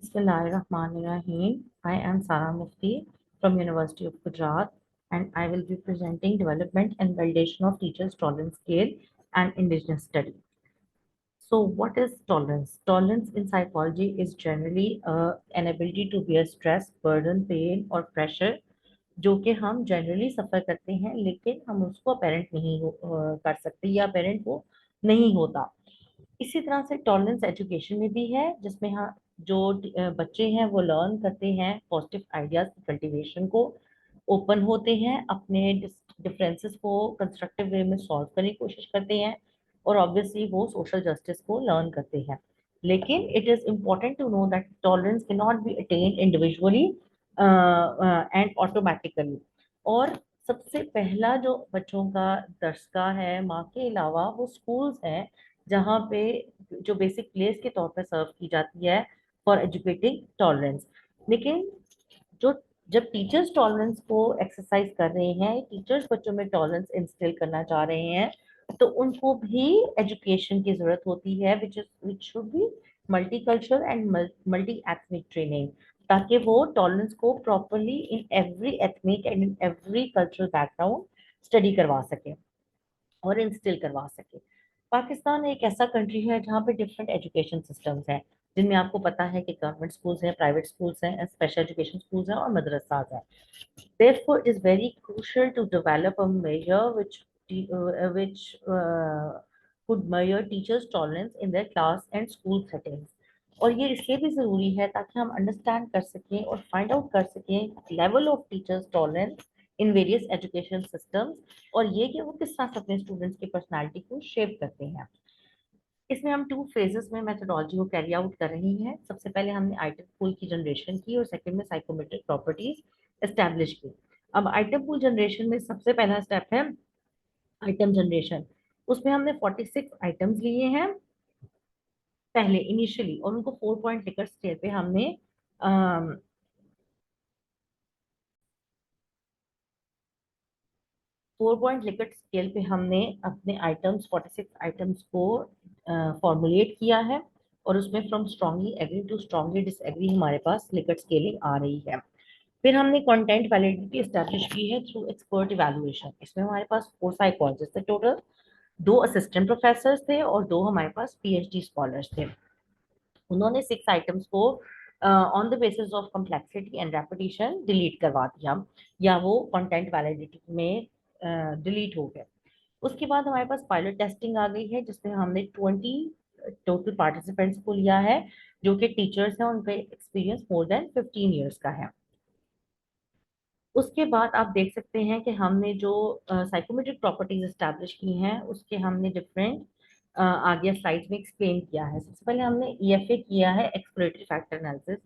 Bismillahirrahmanirrahim. I am Sara Mufti from University of Gujarat, and I will be presenting development and validation of teachers' tolerance scale and indigenous study. So, what is tolerance? Tolerance in psychology is generally an ability to bear stress, burden, pain और pressure जो कि हम generally सफ़र करते हैं लेकिन हम उसको apparent नहीं कर सकते या अपेरेंट वो नहीं होता। इसी तरह से टॉलरेंस एजुकेशन में भी है जिसमें हाँ जो बच्चे हैं वो लर्न करते हैं पॉजिटिव आइडियाज की कल्टीवेशन को, ओपन होते हैं, अपने डिफरेंसेस को कंस्ट्रक्टिव वे में सॉल्व करने की कोशिश करते हैं और ऑब्वियसली वो सोशल जस्टिस को लर्न करते हैं। लेकिन it is important to know that tolerance can not be attained individually and automatically. और सबसे पहला जो बच्चों का दर्सगा है माँ के अलावा वो स्कूल्स हैं जहाँ पे जो बेसिक प्लेस के तौर पर सर्व की जाती है फॉर एजुकेटिंग टॉलरेंस। लेकिन जो जब टीचर्स टॉलरेंस को एक्सरसाइज कर रहे हैं, टीचर्स बच्चों में टॉलरेंस इंस्टिल करना चाह रहे हैं, तो उनको भी एजुकेशन की जरूरत होती है which should be multicultural and multi ethnic training, ताकि वो टॉलरेंस को properly in every ethnic and in every cultural background study करवा सके और इंस्टिल करवा सके। पाकिस्तान एक ऐसा कंट्री है जहाँ पे डिफरेंट एजुकेशन सिस्टम्स हैं, जिनमें आपको पता है कि गवर्नमेंट स्कूल्स हैं, प्राइवेट स्कूल्स हैं, स्पेशल एजुकेशन स्कूल्स हैं और मदरसाज हैं। Therefore, it is very crucial to develop a measure which could measure teachers' tolerance in their class and school settings. और ये इसलिए भी ज़रूरी है ताकि हम अंडरस्टैंड कर सकें और फाइंड आउट कर सकें level of teachers tolerance in various education systems और ये कि वो किस तरह से अपने स्टूडेंट्स की पर्सनालिटी को शेप करते हैं। इसमें हम 2 फेजेस में मेथोडोलॉजी को कैरी आउट कर रही हैं। सबसे पहले हमने आइटम पूल की जनरेशन की और सेकंड में साइकोमेट्रिक प्रॉपर्टीज एस्टैब्लिश की। अब आइटम पूल जनरेशन में सबसे पहला स्टेप है आइटम जनरेशन। उसमें हमने 46 आइटम्स लिए हैं पहले इनिशियली और उनको 4 पॉइंट लिकर स्केल पे हमने 4 पॉइंट लिकट स्केल पे हमने अपने आइटम्स 46 आइटम्स को फॉर्मुलेट किया है और उसमें from strongly agree to strongly disagree हमारे पास लिकट स्केलिंग आ रही है। फिर हमने कंटेंट वैलिडिटी एस्टैब्लिश की है थ्रू एक्सपर्ट इवैल्यूएशन। इसमें हमारे पास 4 साइकोलॉजिस्ट थे टोटल, 2 असिस्टेंट प्रोफेसर थे और 2 हमारे पास पीएचडी स्कॉलर्स थे। उन्होंने 6 आइटम्स को on the basis of complexity and repetition delete करवा दिया या वो कंटेंट वैलिडिटी में डिलीट हो गए। उसके बाद हमारे पास पायलट टेस्टिंग आ गई है जिसमें हमने 20 टोटल पार्टिसिपेंट्स को लिया है जो कि टीचर्स हैं, उनका एक्सपीरियंस मोर देन 15 इयर्स का है। उसके बाद आप देख सकते हैं कि हमने जो साइकोमेट्रिक प्रॉपर्टीज एस्टैब्लिश की हैं उसके हमने डिफरेंट आगे स्लाइड्स में एक्सप्लेन किया है। सबसे पहले हमने ईएफए किया है एक्सप्लोरेटरी फैक्टर एनालिसिस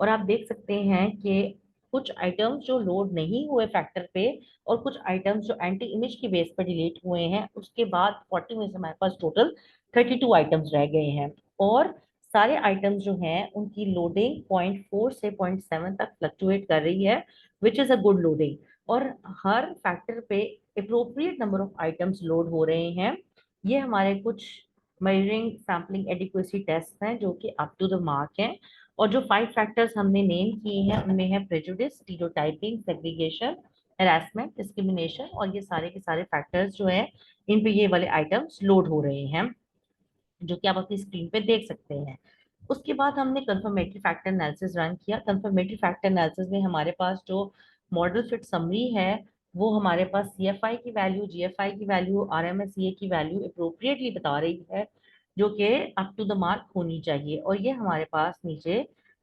और आप देख सकते हैं कि कुछ आइटम्स जो लोड नहीं हुए फैक्टर पे और कुछ आइटम्स जो एंटी इमेज की बेस पर डिलीट हुए हैं, उसके बाद 40 में से हमारे पास टोटल 32 आइटम्स रह गए हैं और सारे आइटम्स जो हैं उनकी लोडिंग 0.4 से 0.7 तक फ्लक्चुएट कर रही है which is a good loading और हर फैक्टर पे appropriate number of items load हो रहे हैं। ये हमारे कुछ मेजरिंग सैम्पलिंग एडिक्वेसी टेस्ट हैं जो कि अप टू द मार्क हैं और जो 5 फैक्टर्स हमने नेम किए हैं उनमें है prejudice, stereotyping, segregation, harassment, discrimination और ये सारे के सारे फैक्टर्स जो है इन पे ये वाले आइटम्स लोड हो रहे हैं जो कि आप अपनी स्क्रीन पे देख सकते हैं। उसके बाद हमने कंफर्मेटरी फैक्टर एनालिसिस रन किया। कंफर्मेटरी फैक्टर एनालिसिस में हमारे पास जो मॉडल फिट समरी है वो हमारे पास सीएफआई की वैल्यू, जीएफआई की वैल्यू, आरएमएसईए की वैल्यू अप्रोप्रिएटली बता रही है जो कि अप टू द मार्क होनी चाहिए और ये हमारे पास नीचे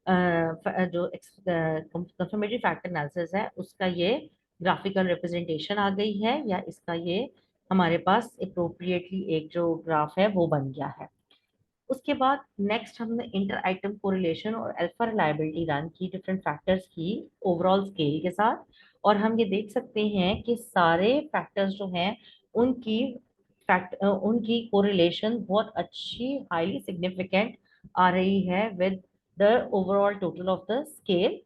जो कंफर्मेटरी फैक्टर एनालिसिस है उसका ये ग्राफिकल रिप्रेजेंटेशन आ गई है या इसका ये हमारे पास अप्रोप्रिएटली एक जो ग्राफ है वो बन गया है। उसके बाद नेक्स्ट हमने इंटर आइटम कोरिलेशन और अल्फा रिलायबिलिटी रन की डिफरेंट फैक्टर्स की ओवरऑल स्केल के साथ और हम ये देख सकते हैं कि सारे फैक्टर्स जो हैं उनकी उनकी कोरिलेशन बहुत अच्छी हाईली सिग्निफिकेंट आ रही है with the overall total of the scale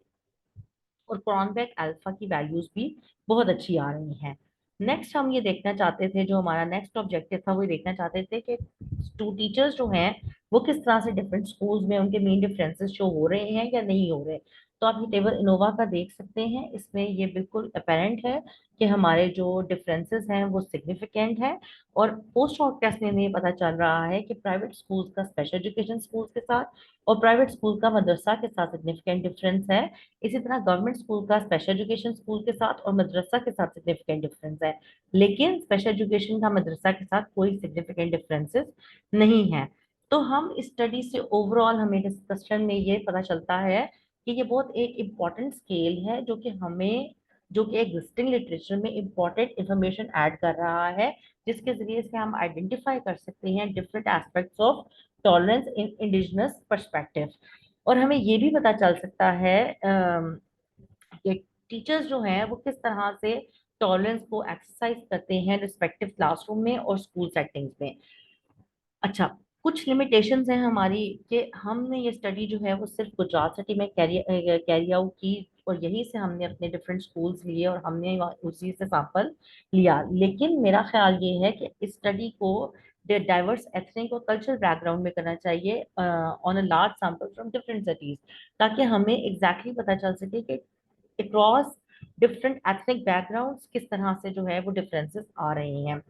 और क्रॉनबेक अल्फा की वैल्यूज भी बहुत अच्छी आ रही हैं। नेक्स्ट हम ये देखना चाहते थे, जो हमारा नेक्स्ट ऑब्जेक्टिव था वो ये देखना चाहते थे कि टू टीचर्स जो हैं वो किस तरह से डिफरेंट स्कूल्स में उनके मेन डिफरेंसेस शो हो रहे हैं या नहीं हो रहे। तो आप ये टेबल इनोवा का देख सकते हैं, इसमें ये बिल्कुल अपेरेंट है कि हमारे जो डिफरेंसेस हैं वो सिग्निफिकेंट है। और पोस्ट हॉक टेस्ट में ये पता चल रहा है कि प्राइवेट स्कूल्स का स्पेशल एजुकेशन स्कूल्स के साथ और प्राइवेट स्कूल का मदरसा के साथ सिग्निफिकेंट डिफरेंस है। इसी तरह गवर्नमेंट स्कूल का स्पेशल एजुकेशन स्कूल के साथ और मदरसा के साथ सिग्निफिकेंट डिफरेंस है, लेकिन स्पेशल एजुकेशन का मदरसा के साथ कोई सिग्निफिकेंट डिफरेंसेस नहीं है। तो हम इस स्टडी से ओवरऑल हमें डिस्कशन में ये पता चलता है कि ये बहुत एक इम्पॉर्टेंट स्केल है जो कि एग्जिस्टिंग लिटरेचर में इम्पॉर्टेंट इंफॉर्मेशन ऐड कर रहा है, जिसके जरिए से हम आइडेंटिफाई कर सकते हैं different aspects of tolerance in indigenous perspective. और हमें ये भी पता चल सकता है कि टीचर्स जो हैं वो किस तरह से टॉलरेंस को एक्सरसाइज करते हैं रिस्पेक्टिव क्लासरूम में और स्कूल सेटिंग्स में। अच्छा, कुछ लिमिटेशंस हैं हमारी कि हमने ये स्टडी जो है वो सिर्फ गुजरात सिटी में कैरी आउट की, और यहीं से हमने अपने डिफरेंट स्कूल्स लिए और हमने उसी से सैंपल लिया। लेकिन मेरा ख्याल ये है कि इस स्टडी को डाइवर्स एथनिक और कल्चरल बैकग्राउंड में करना चाहिए on a large sample from different cities, ताकि हमें एग्जैक्टली पता चल सके कि अक्रॉस डिफरेंट एथनिक बैकग्राउंड्स किस तरह से जो है वो डिफरेंसेस आ रहे हैं।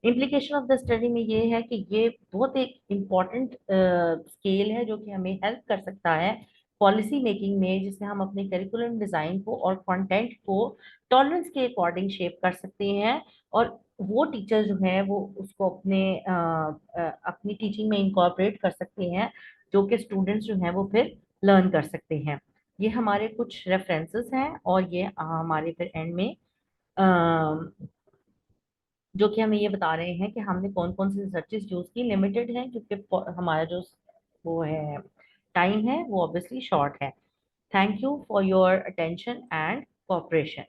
इम्प्लीकेशन ऑफ द स्टडी में ये है कि ये बहुत एक इम्पॉर्टेंट स्केल है जो कि हमें हेल्प कर सकता है पॉलिसी मेकिंग में, जिससे हम अपने करिकुलम डिजाइन को और कंटेंट को टॉलरेंस के अकॉर्डिंग शेप कर सकते हैं। और वो टीचर जो है वो उसको अपनी टीचिंग में इंकॉर्पोरेट कर सकते हैं, जो कि स्टूडेंट्स जो हैं वो फिर लर्न कर सकते हैं। ये हमारे कुछ रेफरेंसेस हैं, और ये हमारे फिर एंड में जो कि हमें ये बता रहे हैं कि हमने कौन कौन सी रिसर्चेस यूज की। लिमिटेड है क्योंकि हमारा जो वो है टाइम है वो ऑब्वियसली शॉर्ट है। Thank you for your attention and cooperation.